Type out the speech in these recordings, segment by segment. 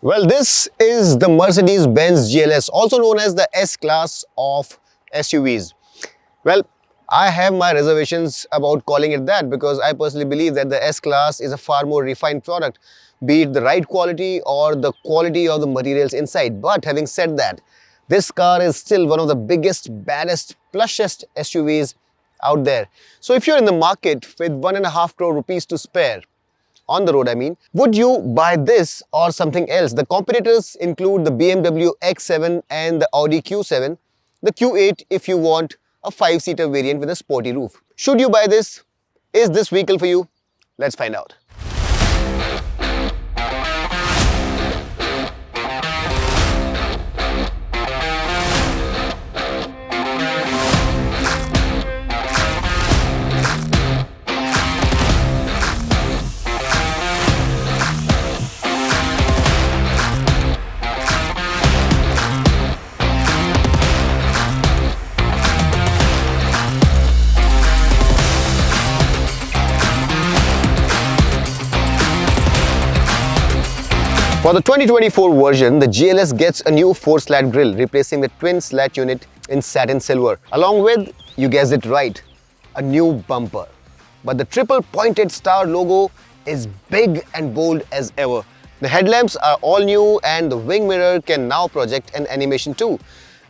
Well, this is the Mercedes-Benz GLS, also known as the S-Class of SUVs. Well, I have my reservations about calling it that because I personally believe that the S-Class is a far more refined product, be it the ride quality or the quality of the materials inside. But having said that, this car is still one of the biggest, baddest, plushest SUVs out there. So if you're in the market with 1.5 crore rupees to spare, on the road I mean, would you buy this or something else? The competitors include the BMW X7 and the Audi Q7, the Q8 if you want a 5-seater variant with a sporty roof. Should you buy this? Is this vehicle for you? Let's find out. For the 2024 version, the GLS gets a new 4-slat grille, replacing the twin slat unit in satin silver. Along with, you guessed it right, a new bumper. But the triple pointed star logo is big and bold as ever. The headlamps are all new and the wing mirror can now project an animation too.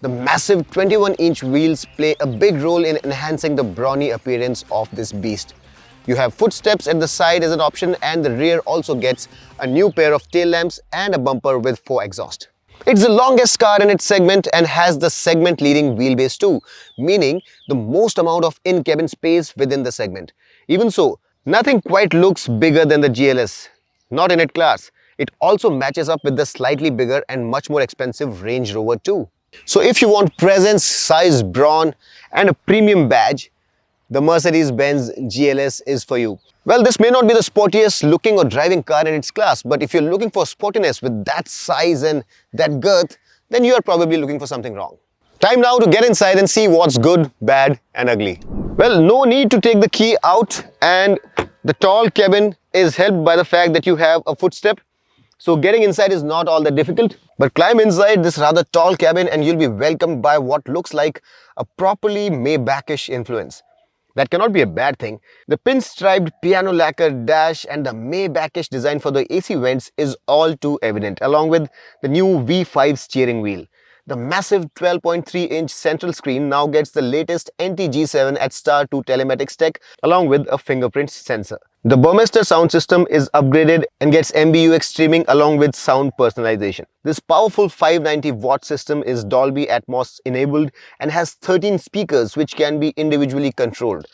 The massive 21-inch wheels play a big role in enhancing the brawny appearance of this beast. You have footsteps at the side as an option, and the rear also gets a new pair of tail lamps and a bumper with 4 exhaust. It's the longest car in its segment and has the segment leading wheelbase too, meaning the most amount of in-cabin space within the segment. Even so, nothing quite looks bigger than the GLS, not in its class. It also matches up with the slightly bigger and much more expensive Range Rover too. So if you want presence, size, brawn and a premium badge, the Mercedes-Benz GLS is for you. Well, this may not be the sportiest looking or driving car in its class, but if you're looking for sportiness with that size and that girth, then you are probably looking for something wrong. Time now to get inside and see what's good, bad and ugly. Well, no need to take the key out, and the tall cabin is helped by the fact that you have a footstep. So getting inside is not all that difficult. But climb inside this rather tall cabin and you'll be welcomed by what looks like a properly Maybach-ish influence. That cannot be a bad thing. The pinstriped piano lacquer dash and the Maybach-ish design for the AC vents is all too evident, along with the new V5 steering wheel. The massive 12.3-inch central screen now gets the latest NT-G7 at Star 2 telematics tech, along with a fingerprint sensor. The Burmester sound system is upgraded and gets MBUX streaming along with sound personalization. This powerful 590-watt system is Dolby Atmos enabled and has 13 speakers which can be individually controlled.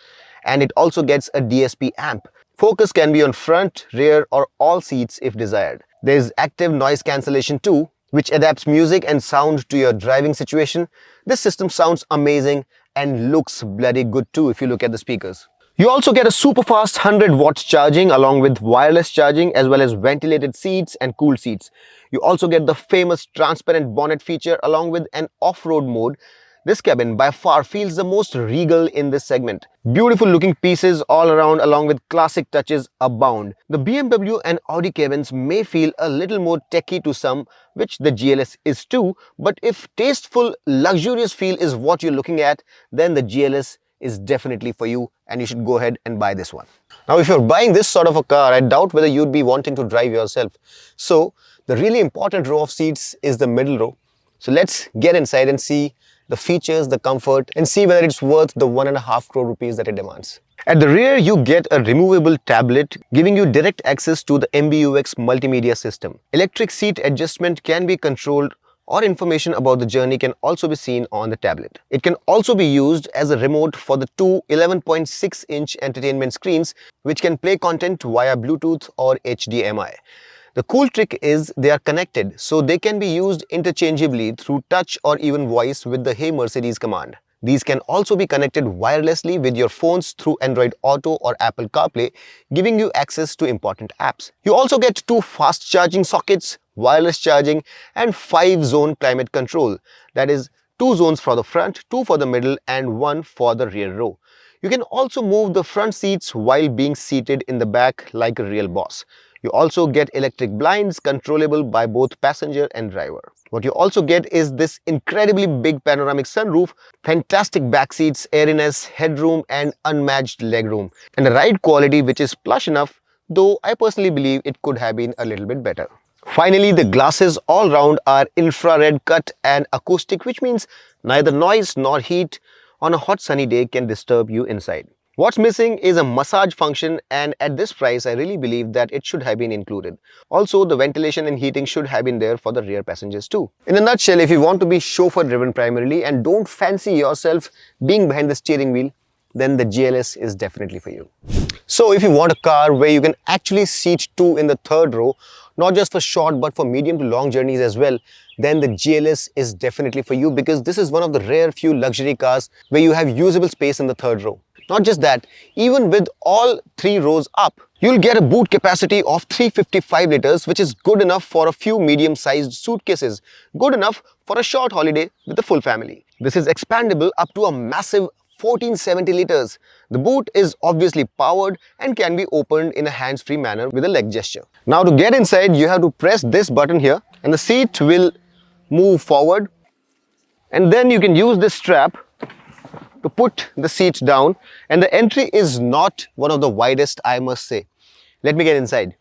And it also gets a DSP amp. Focus can be on front, rear or all seats if desired. There is active noise cancellation too, which adapts music and sound to your driving situation. This system sounds amazing and looks bloody good too if you look at the speakers. You also get a super fast 100 watts charging along with wireless charging as well as ventilated seats and cooled seats. You also get the famous transparent bonnet feature along with an off-road mode. This cabin by far feels the most regal in this segment. Beautiful looking pieces all around along with classic touches abound. The BMW and Audi cabins may feel a little more techy to some, which the GLS is too, but if tasteful, luxurious feel is what you're looking at, then the GLS is definitely for you and you should go ahead and buy this one. Now if you're buying this sort of a car, I doubt whether you'd be wanting to drive yourself. So the really important row of seats is the middle row. So let's get inside and see the features, the comfort and see whether it's worth the 1.5 crore rupees that it demands. At the rear, you get a removable tablet giving you direct access to the MBUX multimedia system. Electric seat adjustment can be controlled or information about the journey can also be seen on the tablet. It can also be used as a remote for the two 11.6-inch entertainment screens which can play content via Bluetooth or HDMI. The cool trick is they are connected, so they can be used interchangeably through touch or even voice with the Hey Mercedes command. These can also be connected wirelessly with your phones through Android Auto or Apple CarPlay, giving you access to important apps. You also get 2 fast charging sockets, wireless charging and 5-zone climate control. That is 2 zones for the front, 2 for the middle and 1 for the rear row. You can also move the front seats while being seated in the back like a real boss. You also get electric blinds controllable by both passenger and driver. What you also get is this incredibly big panoramic sunroof, fantastic back seats, airiness, headroom and unmatched legroom, and a ride quality which is plush enough, though I personally believe it could have been a little bit better. Finally, the glasses all round are infrared cut and acoustic, which means neither noise nor heat on a hot sunny day can disturb you inside. What's missing is a massage function, and at this price I really believe that it should have been included. Also, the ventilation and heating should have been there for the rear passengers too. In a nutshell, if you want to be chauffeur driven primarily and don't fancy yourself being behind the steering wheel, then the GLS is definitely for you. So if you want a car where you can actually seat two in the third row, not just for short but for medium to long journeys as well, then the GLS is definitely for you, because this is one of the rare few luxury cars where you have usable space in the third row. Not just that, even with all three rows up, you'll get a boot capacity of 355 liters, which is good enough for a few medium-sized suitcases, good enough for a short holiday with the full family. This is expandable up to a massive 1470 liters. The boot is obviously powered and can be opened in a hands-free manner with a leg gesture. Now to get inside, you have to press this button here and the seat will move forward, and then you can use this strap to put the seat down, and the entry is not one of the widest, I must say. Let me get inside.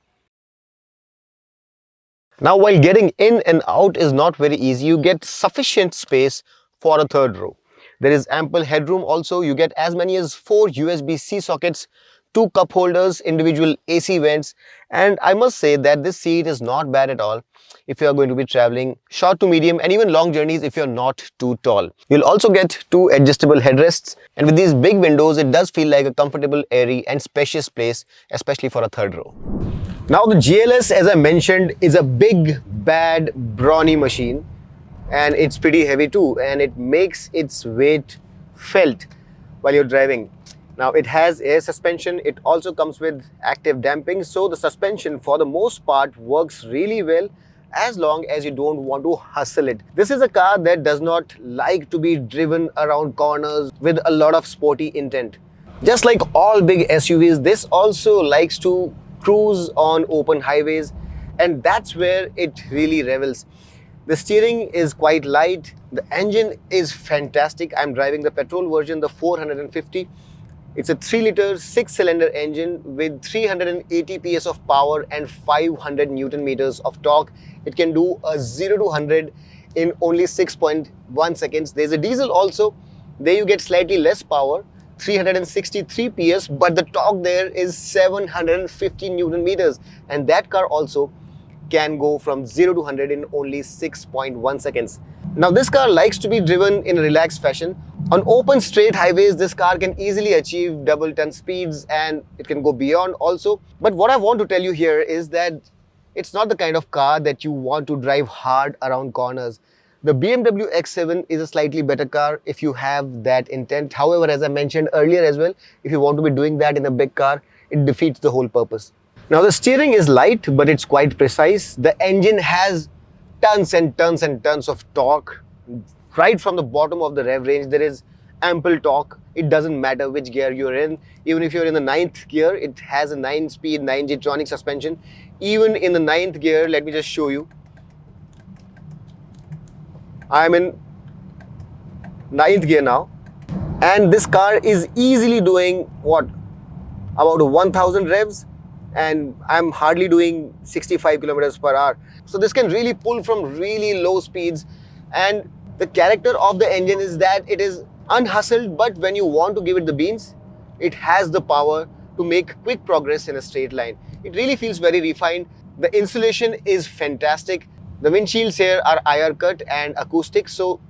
Now while getting in and out is not very easy, you get sufficient space for a third row. There is ample headroom also. You get as many as 4 USB-C sockets, 2 cup holders, individual AC vents, and I must say that this seat is not bad at all if you are going to be traveling short to medium and even long journeys if you're not too tall. You'll also get 2 adjustable headrests, and with these big windows it does feel like a comfortable, airy and spacious place, especially for a third row. Now the GLS, as I mentioned, is a big, bad, brawny machine, and it's pretty heavy too, and it makes its weight felt while you're driving. Now it has air suspension, it also comes with active damping, so the suspension for the most part works really well as long as you don't want to hustle it. This is a car that does not like to be driven around corners with a lot of sporty intent. Just like all big SUVs, this also likes to cruise on open highways, and that's where it really revels. The steering is quite light, the engine is fantastic. I'm driving the petrol version, the 450. It's a 3-liter 6-cylinder engine with 380 PS of power and 500 Newton meters of torque. It can do a 0 to 100 in only 6.1 seconds. There's a diesel also. There you get slightly less power, 363 PS, but the torque there is 750 Newton meters. And that car also can go from 0 to 100 in only 6.1 seconds. Now this car likes to be driven in a relaxed fashion. On open straight highways, this car can easily achieve double-ton speeds, and it can go beyond also. But what I want to tell you here is that it's not the kind of car that you want to drive hard around corners. The BMW X7 is a slightly better car if you have that intent. However, as I mentioned earlier as well, if you want to be doing that in a big car, it defeats the whole purpose. Now the steering is light, but it's quite precise. The engine has tons and tons and tons of torque. Right from the bottom of the rev range, there is ample torque. It doesn't matter which gear you're in. Even if you're in the 9th gear, it has a 9-speed, 9G-tronic suspension. Even in the 9th gear, let me just show you. I'm in 9th gear now. And this car is easily doing, what, about 1000 revs. And I'm hardly doing 65 kilometers per hour. So this can really pull from really low speeds. And the character of the engine is that it is unhustled, but when you want to give it the beans, it has the power to make quick progress in a straight line. It really feels very refined. The insulation is fantastic. The windshields here are IR cut and acoustic, so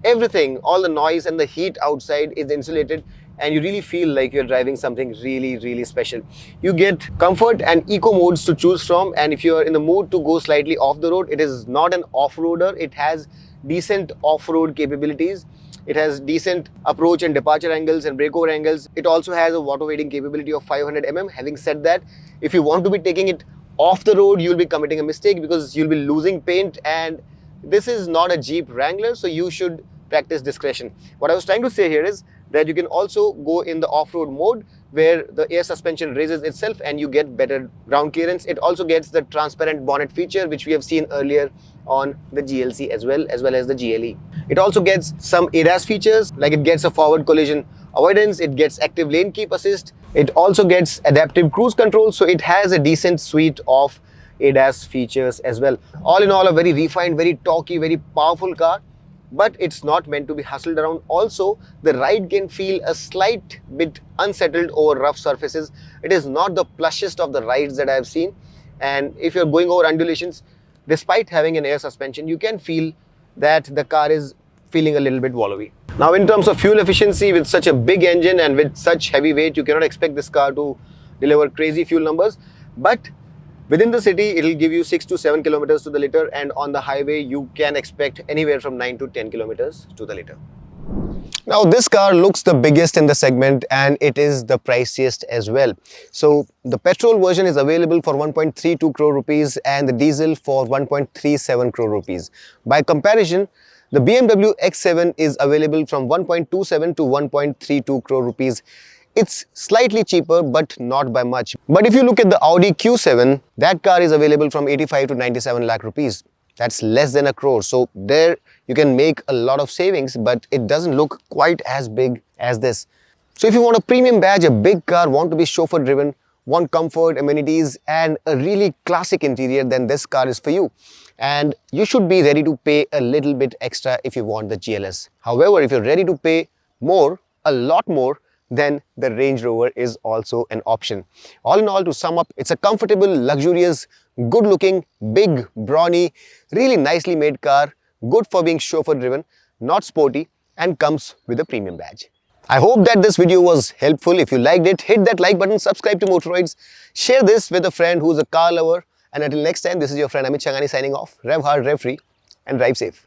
everything, all the noise and the heat outside is insulated, and you really feel like you're driving something really, really special. You get comfort and eco modes to choose from, and if you're in the mood to go slightly off the road, it is not an off-roader. It has decent off-road capabilities. It has decent approach and departure angles and breakover angles. It also has a water wading capability of 500 mm. Having said that, if you want to be taking it off the road, you'll be committing a mistake because you'll be losing paint, and this is not a Jeep Wrangler, so you should practice discretion. What I was trying to say here is that you can also go in the off-road mode where the air suspension raises itself and you get better ground clearance. It also gets the transparent bonnet feature, which we have seen earlier on the GLC as well as the GLE. It also gets some ADAS features, like it gets a forward collision avoidance, it gets active lane keep assist, it also gets adaptive cruise control, so it has a decent suite of ADAS features as well. All in all, a very refined, very torquey, very powerful car, but it's not meant to be hustled around. Also, the ride can feel a slight bit unsettled over rough surfaces. It is not the plushest of the rides that I have seen, and if you're going over undulations, despite having an air suspension, you can feel that the car is feeling a little bit wallowy. Now, in terms of fuel efficiency, with such a big engine and with such heavy weight, you cannot expect this car to deliver crazy fuel numbers, but within the city, it will give you 6 to 7 kilometers to the liter, and on the highway, you can expect anywhere from 9 to 10 kilometers to the liter. Now, this car looks the biggest in the segment and it is the priciest as well. So, the petrol version is available for 1.32 crore rupees and the diesel for 1.37 crore rupees. By comparison, the BMW X7 is available from 1.27 to 1.32 crore rupees. It's slightly cheaper, but not by much. But if you look at the Audi Q7, that car is available from 85 to 97 lakh rupees. That's less than a crore. So there you can make a lot of savings, but it doesn't look quite as big as this. So if you want a premium badge, a big car, want to be chauffeur driven, want comfort, amenities, and a really classic interior, then this car is for you. And you should be ready to pay a little bit extra if you want the GLS. However, if you're ready to pay more, a lot more, then the Range Rover is also an option. All in all, to sum up, it's a comfortable, luxurious, good-looking, big, brawny, really nicely made car, good for being chauffeur-driven, not sporty, and comes with a premium badge. I hope that this video was helpful. If you liked it, hit that like button, subscribe to Motoroids, share this with a friend who's a car lover, and until next time, this is your friend Amit Changani signing off. Rev hard, rev free, and drive safe.